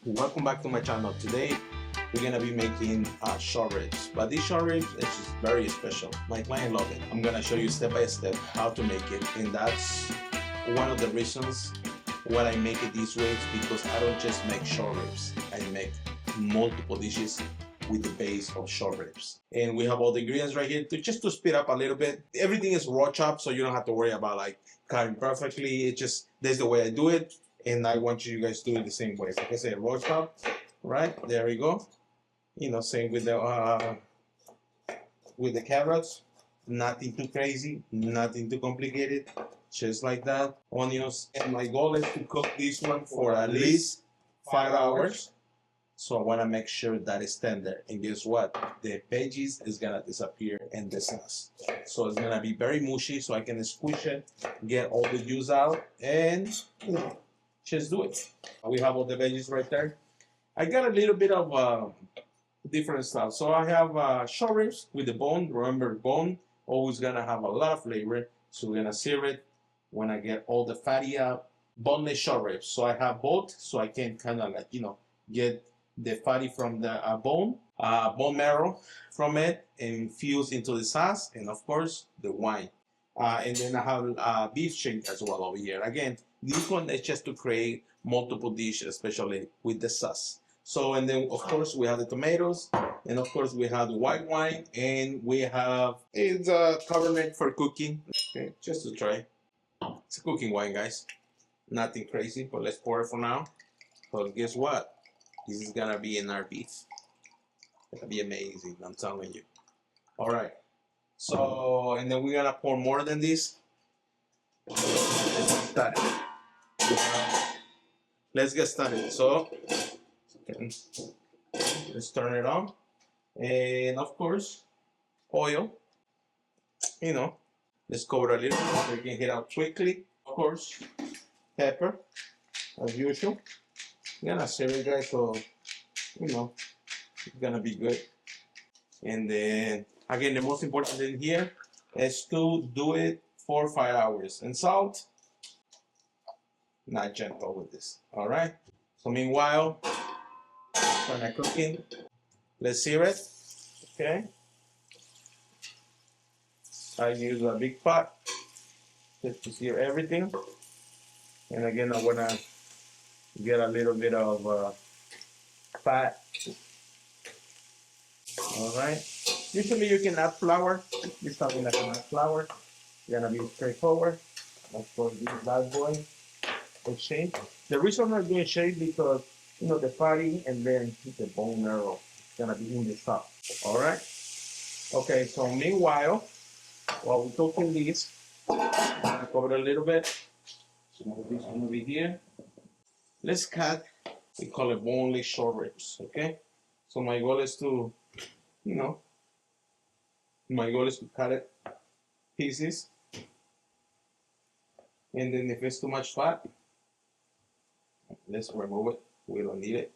Welcome back to my channel. Today we're gonna be making short ribs, but these short ribs is just very special. My client love it. I'm gonna show you step by step how to make it, and that's one of the reasons why I make it this way. Is because I don't just make short ribs, I make multiple dishes with the base of short ribs. And we have all the ingredients right here to speed up a little bit. Everything is raw chop, so you don't have to worry about like cutting perfectly. It just, that's the way I do it, and I want you guys to do it the same way. Like I said, raw chop, right? There we go. You know, same with the carrots. Nothing too crazy, nothing too complicated. Just like that. Onions, and my goal is to cook this one for at least 5 hours. So I want to make sure that it's tender. And guess what? The veggies is gonna disappear in the sauce. So it's gonna be very mushy. So I can squish it, get all the juice out, and just do it. We have all the veggies right there. I got a little bit of different stuff. So I have short ribs with the bone. Remember, bone always gonna have a lot of flavor. So we're gonna sear it when I get all the fatty out. Boneless short ribs. So I have both, so I can kind of like get the fatty from the bone marrow from it, and infuse into the sauce, and of course the wine. And then I have beef shank as well over here. Again, this one is just to create multiple dishes, especially with the sauce. So, and then of course we have the tomatoes, and of course we have the white wine, and we have it's a Cabernet for cooking. Okay, just to try. It's a cooking wine, guys. Nothing crazy, but let's pour it for now. But guess what? This is gonna be in our beef. It's gonna be amazing, I'm telling you. All right. So, and then we're gonna pour more than this. Let's get started. Let's get started. So, let's turn it on. And of course, oil. You know, let's cover a little so we can get out quickly. Of course, pepper, as usual. I'm gonna stir it, guys, so it's gonna be good. And then again, the most important thing here is to do it for 5 hours. And salt, not gentle with this. All right. So meanwhile, when I'm cooking, let's sear it. Okay. I use a big pot just to sear everything. And again, I wanna get a little bit of fat. All right. Usually you can add flour. This time we're not gonna add flour. It's gonna be straightforward. Of course, this bad boy is shaved. The reason I'm not doing shave because the fatty and then the bone marrow is gonna be in the top. All right. Okay. So meanwhile, while we're cooking this, I'm gonna cover it a little bit. So move this one over here. Let's cut. We call it boneless short ribs. Okay. So my goal is to, cut it pieces, and then if it's too much fat, let's remove it. We don't need it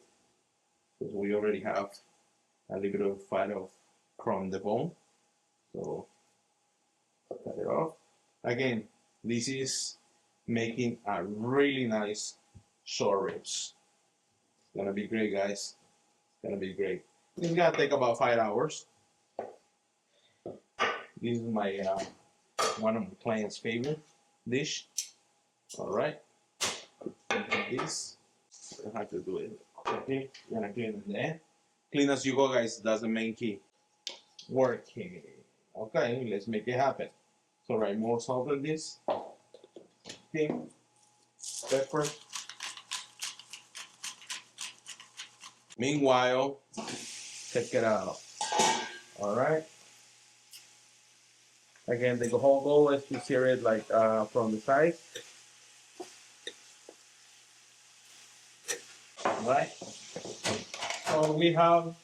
because we already have a little bit of fat from the bone. So cut it off. Again, this is making a really nice short ribs. It's gonna be great, guys. It's gonna be great. It's gonna take about 5 hours. This is my one of my client's favorite dish. All right. This, you don't have to do it. Okay, you're gonna clean it there. Clean as you go, guys. That's the main key. Working. Okay, let's make it happen. So, right, more salt on this. Okay. Pepper. Meanwhile, check it out. All right. Again, the whole goal is to sear it like from the side. All right. So we have,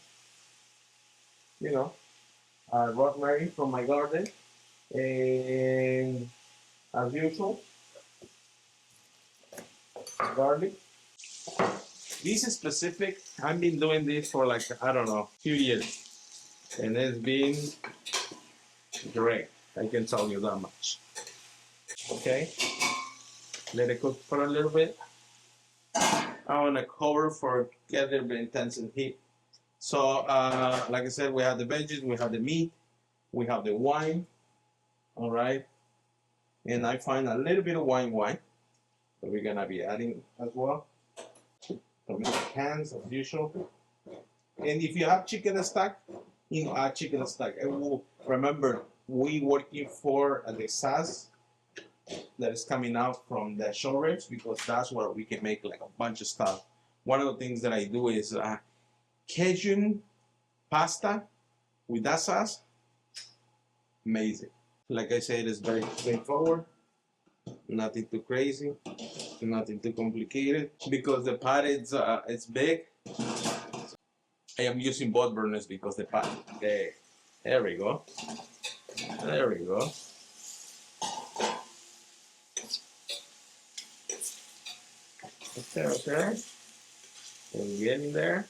rosemary from my garden, and as usual, garlic. This is specific. I've been doing this for like, I don't know, a few years, and it's been great. I can tell you that much. Okay, let it cook for a little bit. I want to cover for get a little bit intense in heat. So, like I said, we have the veggies, we have the meat, we have the wine. All right, and I find a little bit of wine that we're gonna be adding as well. Tomato cans as usual. And if you have chicken stock, add chicken stock. And we'll, remember, we working for the sauce that is coming out from the short ribs because that's where we can make like a bunch of stuff. One of the things that I do is Cajun pasta with that sauce. Amazing. Like I said, it's very straightforward. Nothing too crazy, nothing too complicated. Because the pot is it's big. I am using both burners because the pot. Okay, there we go. There we go. Okay. And getting there.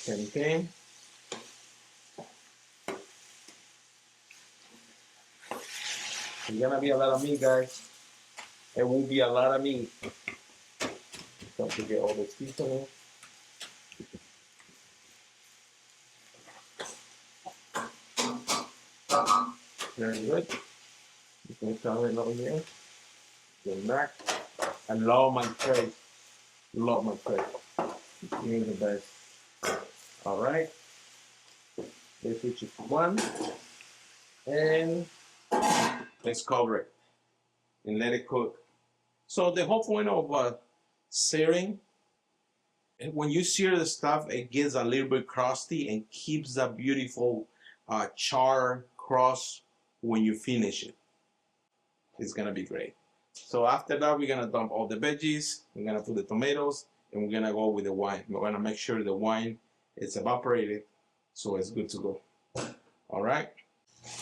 Same thing. It's gonna be a lot of meat, guys. It will be a lot of meat. Don't forget all the seasoning. Very good. You can turn it over here. Get back. I love my tray. Love my tray. You're the best. All right. Let's switch it to one. And let's cover it and let it cook. So the whole point of searing, when you sear the stuff, it gets a little bit crusty and keeps that beautiful char crust when you finish it. It's gonna be great. So after that, we're gonna dump all the veggies. We're gonna put the tomatoes, and we're gonna go with the wine. We're gonna make sure the wine is evaporated, so it's good to go. All right.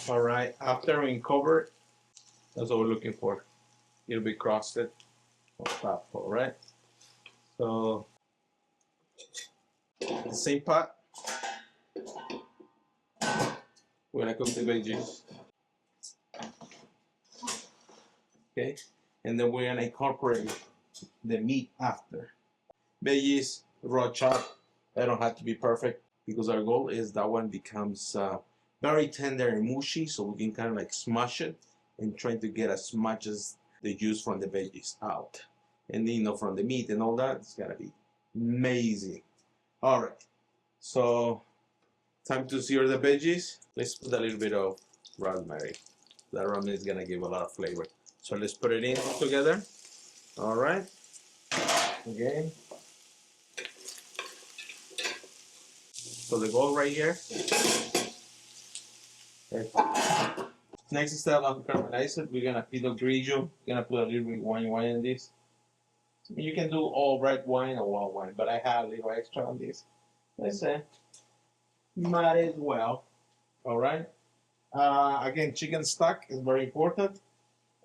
All right. After we cover it, that's what we're looking for. It'll be crusted on top. All right. So the same pot, we're gonna cook the veggies. Okay, and then we're gonna incorporate the meat after. Veggies, raw chop. They don't have to be perfect because our goal is that one becomes very tender and mushy, so we can kind of like smash it and try to get as much as the juice from the veggies out. And from the meat and all that, it's gonna be amazing. All right, so time to sear the veggies. Let's put a little bit of rosemary. That rosemary is gonna give a lot of flavor. So let's put it in together. All right. Okay. So the goal right here. Okay. Next step, after caramelize it, we're gonna Pinot Grigio. We're gonna put a little bit of wine in this. You can do all red wine or white wine, but I have a little extra on this. Let's say, might as well. All right. Again, chicken stock is very important.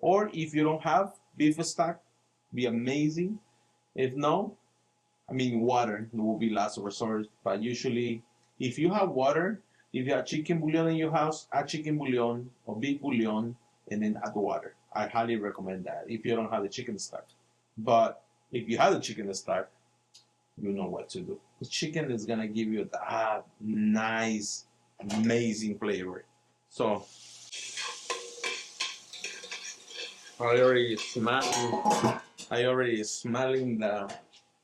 Or if you don't have beef stock, be amazing. If no, water will be last resort. But usually, if you have water, if you have chicken bouillon in your house, add chicken bouillon or beef bouillon and then add water. I highly recommend that if you don't have the chicken stock. But if you have the chicken stock, you know what to do. The chicken is gonna give you that nice, amazing flavor. So I already smelling the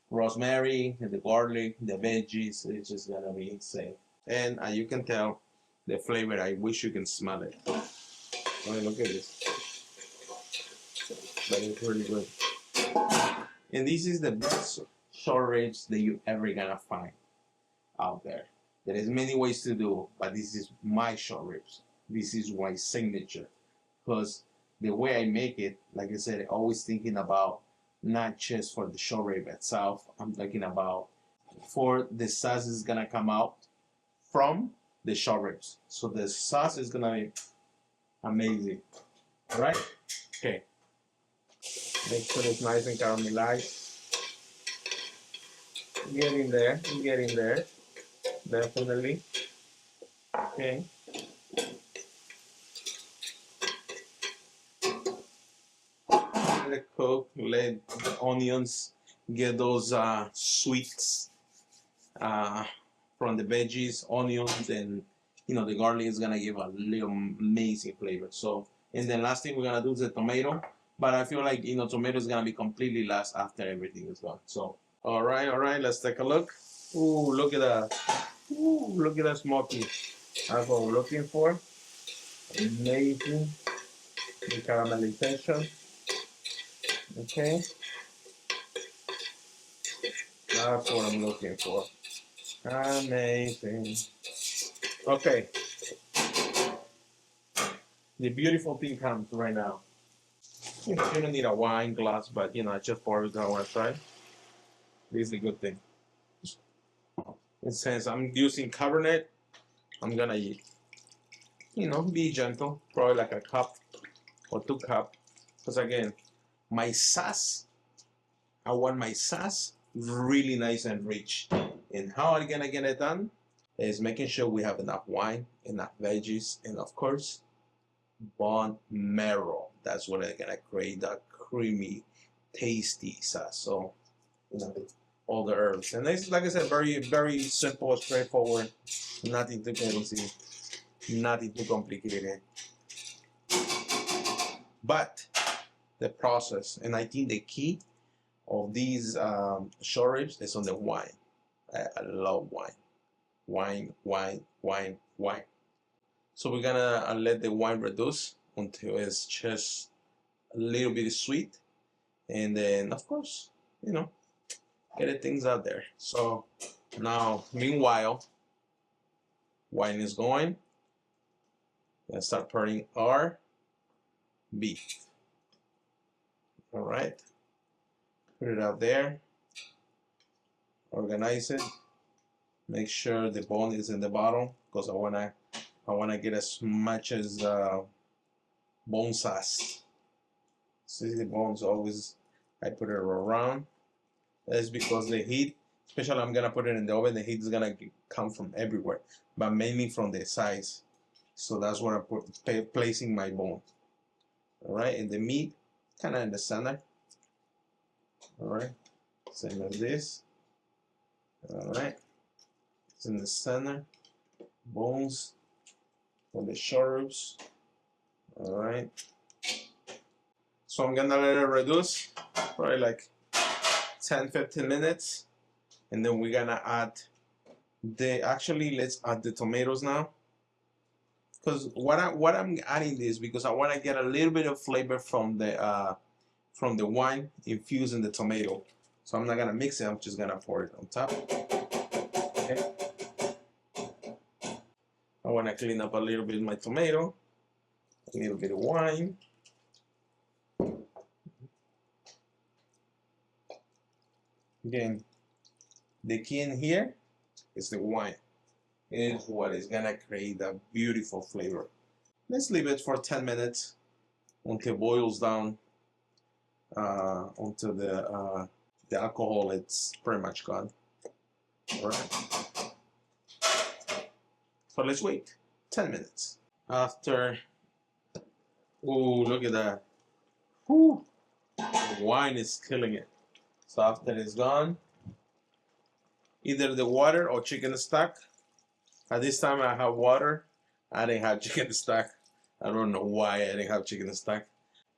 rosemary and the garlic, the veggies. It's just gonna be insane. And you can tell the flavor. I wish you can smell it. Oh, look at this. But it's really good. And this is the best short ribs that you ever gonna find out there. There is many ways to do, but this is my short ribs. This is my signature. Because the way I make it, like I said, always thinking about not just for the short rib itself. I'm thinking about for the sauce is gonna come out from the short ribs. So the sauce is gonna be amazing. All right? Okay. Make sure it's nice and caramelized. Getting there, definitely. Okay. Let it cook. Let the onions get those sweets from the veggies, onions, and the garlic is gonna give a little amazing flavor. So, and then last thing we're gonna do is the tomato. But I feel like tomato is gonna be completely last after everything is done. So, all right, let's take a look. Ooh, look at that. Ooh, look at that smoky. That's what we're looking for. Amazing. The caramelization. Okay, that's what I'm looking for. Amazing. Okay, the beautiful thing comes right now. You don't need a wine glass, but I just pour it on one side. This is a good thing. And since I'm using Cabernet, I'm gonna, be gentle, probably like a cup or 2 cups. Because again, my sauce, I want my sauce really nice and rich. And how I'm gonna get it done is making sure we have enough wine, enough veggies, and of course, bone marrow. That's what I'm gonna create that creamy, tasty sauce. So, all the herbs, and it's like I said, very, very simple, straightforward, nothing too crazy, nothing too complicated. But the process, and I think the key of these short ribs is on the wine. I love wine. So we're gonna let the wine reduce until it's just a little bit sweet, and then of course, get the things out there. So now, meanwhile, wine is going. Let's start putting our beef. All right, put it out there. Organize it. Make sure the bone is in the bottom because I wanna get as much as bone sauce. See the bones always. I put it around. That's because the heat, especially I'm gonna put it in the oven. The heat is gonna come from everywhere, but mainly from the sides. So that's where I'm placing my bone. All right, and the meat kind of in the center. All right, same as this. All right, it's in the center. Bones for the short ribs. All right. So I'm gonna let it reduce, probably like 10-15 minutes, and then we're gonna add let's add the tomatoes now. Because what I'm adding this because I want to get a little bit of flavor from the wine infused in the tomato. So I'm not gonna mix it. I'm just gonna pour it on top. Okay. I want to clean up a little bit my tomato, a little bit of wine. Again, the key in here is the wine. It is what is gonna create a beautiful flavor. Let's leave it for 10 minutes until it boils down, until the alcohol it's pretty much gone. All right. So let's wait 10 minutes. After, oh, look at that. Whew. The wine is killing it. So after it's gone, either the water or chicken stock. At this time I have water. I didn't have chicken stock. I don't know why I didn't have chicken stock.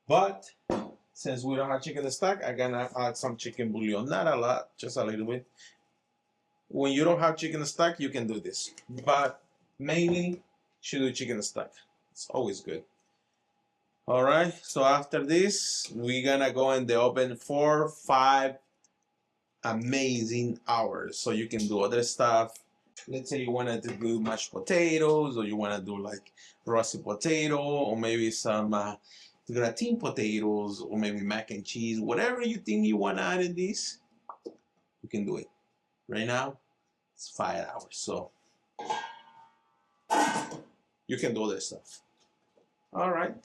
But since we don't have chicken stock, I'm gonna add some chicken bouillon. Not a lot, just a little bit. When you don't have chicken stock, you can do this. But mainly, should do chicken stock. It's always good. All right, so after this, we're gonna go in the oven for 5 amazing hours. So you can do other stuff. Let's say you wanted to do mashed potatoes, or you want to do like russet potato, or maybe some gratin potatoes, or maybe mac and cheese. Whatever you think you want to add in this, you can do it. Right now, it's 5 hours, so you can do other stuff. All right.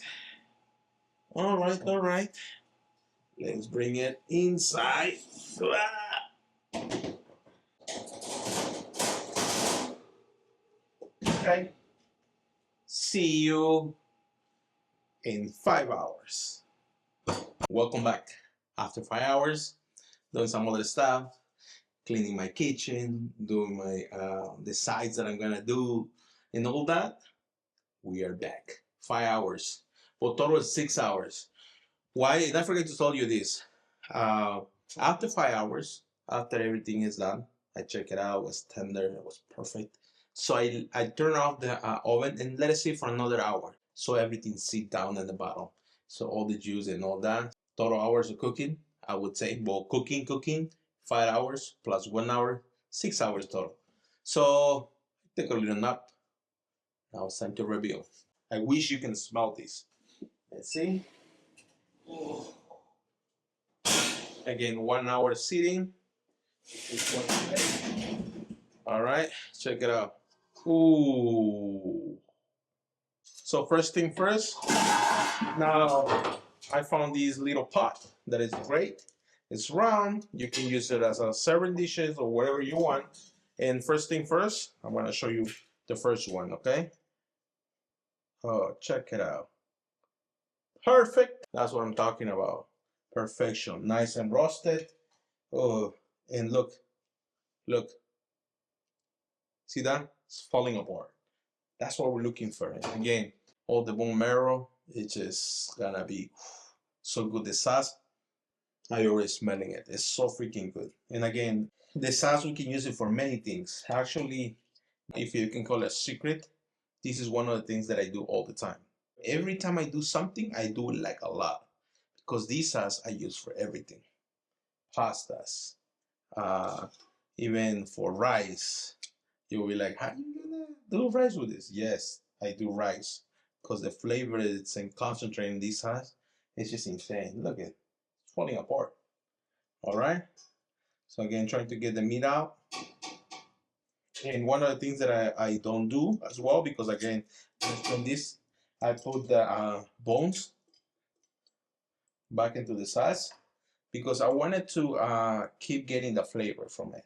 Let's bring it inside. Okay. See you in 5 hours. Welcome back. After 5 hours, doing some other stuff, cleaning my kitchen, doing my the sides that I'm gonna do, and all that. We are back. 5 hours. For total 6 hours. Why? And I forget to tell you this. Uh, After 5 hours, after everything is done, I check it out. It was tender. It was perfect. So I turn off the oven and let it sit for another hour. So everything sit down in the bottom. So all the juice and all that. Total hours of cooking, I would say. Well, cooking, 5 hours plus 1 hour, 6 hours total. So take a little nap. Now it's time to reveal. I wish you can smell this. Let's see. Again, 1 hour sitting. All right, check it out. Ooh. So first thing first, now I found this little pot that is great. It's round. You can use it as a serving dishes or whatever you want. And first thing first, I'm gonna show you the first one, okay? Oh, check it out. Perfect. That's what I'm talking about. Perfection. Nice and roasted. Oh, and look. See that? It's falling apart. That's what we're looking for. And again, all the bone marrow, it's just gonna be so good. The sauce, I already smelling it. It's so freaking good. And again, the sauce, we can use it for many things. Actually, if you can call it a secret, this is one of the things that I do all the time. Every time I do something, I do it like a lot because this sauce I use for everything. Pastas, uh, even for rice. You'll be like, how are you gonna do rice with this? Yes, I do rice because the flavor it's in concentrate in this sauce. It's just insane. Look at it, it's falling apart. All right. So again, trying to get the meat out. And one of the things that I don't do as well, because again, from this, I put the bones back into the sauce because I wanted to keep getting the flavor from it.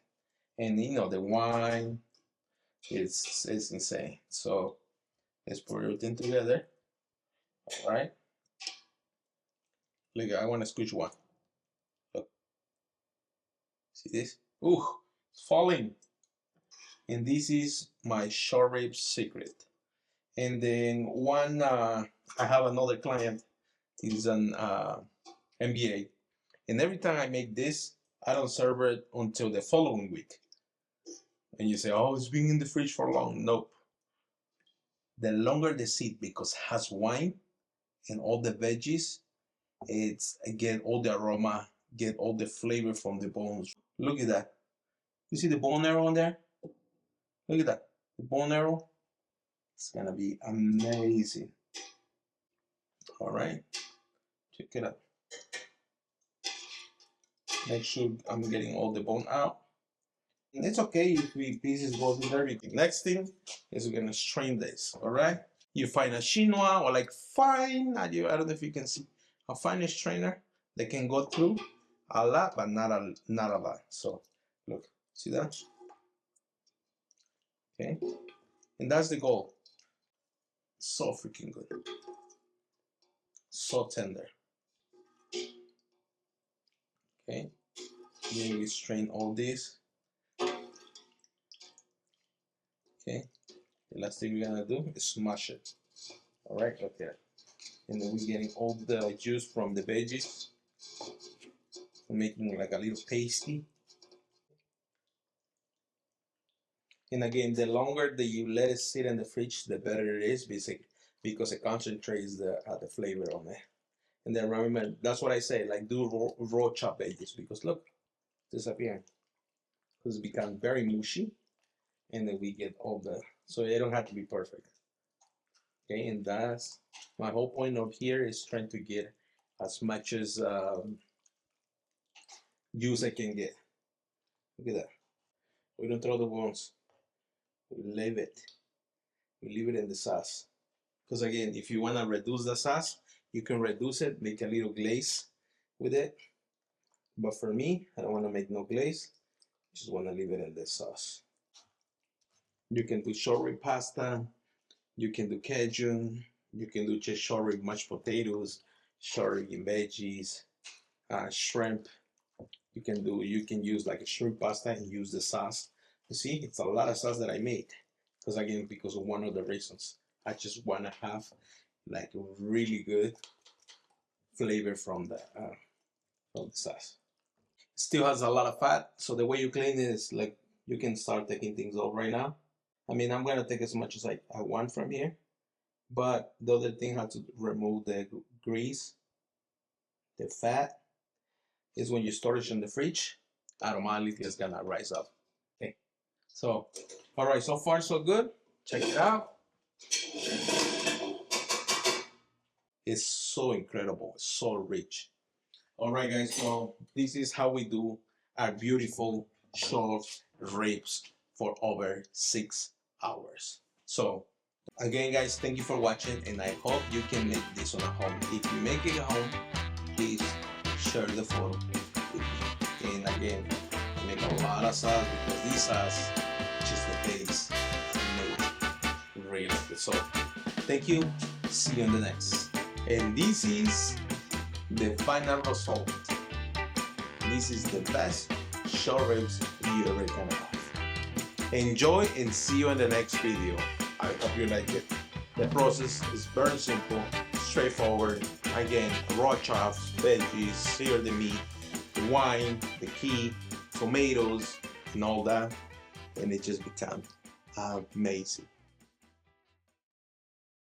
And you know, the wine, it's insane. So let's put everything together. All right. Look, I want to squish one. Look, see this? Ooh, it's falling. And this is my short rib secret. And then one, I have another client. He's an MBA, and every time I make this, I don't serve it until the following week. And you say, "Oh, it's been in the fridge for long." Nope. The longer the sit because it has wine and all the veggies, it's get all the aroma, get all the flavor from the bones. Look at that. You see the bone marrow on there? Look at that. The bone marrow. It's gonna be amazing. All right. Check it out. Make sure I'm getting all the bone out. And it's okay if we pieces goes with everything. Next thing is we're gonna strain this. All right. You find a chinois or like fine. I don't know if you can see a fine strainer that can go through a lot, but not a lot. So look, see that? Okay. And that's the goal. So freaking good. So tender. Okay. Then we strain all this. Okay. The last thing we're gonna do is smash it. All right, okay. And then we're getting all the juice from the veggies, making like a little pasty. And again, the longer that you let it sit in the fridge, the better it is, because it concentrates the flavor on it. And then remember, that's what I say, like do raw chop veggies because look, disappearing. Because it becomes very mushy, and then we get all the, so it don't have to be perfect. Okay, and that's my whole point of here is trying to get as much as juice I can get. Look at that. We don't throw the bones. We leave it. We leave it in the sauce. Because again, if you want to reduce the sauce, you can reduce it, make a little glaze with it. But for me, I don't want to make no glaze. Just want to leave it in the sauce. You can do short rib pasta You can do Cajun. You can do just short rib mashed potatoes, short rib and veggies, shrimp. You can use like a shrimp pasta and use the sauce. You see, it's a lot of sauce that I made. Because again, because of one of the reasons. I just want to have like a really good flavor from the sauce. Still has a lot of fat, so the way you clean it is like you can start taking things off right now. I mean, I'm gonna take as much as I want from here, but the other thing how to remove the grease, the fat, is when you store it in the fridge, automatically it's gonna rise up. Okay, so all right, so far so good. Check it out. It's so incredible, it's so rich. All right, guys, so this is how we do our beautiful short ribs for over 6 hours. So again, guys, thank you for watching, and I hope you can make this on a home. If you make it at home, please share the photo with me. And again, I make a lot of sauce because this sauce, just the taste, made really good. So thank you. See you in the next. And this is the final result. This is the best short ribs you ever can have. Enjoy and see you in the next video. I hope you like it. The process is very simple, straightforward. Again, raw chops, veggies, sear the meat, the wine, the key, tomatoes, and all that. And it just becomes amazing.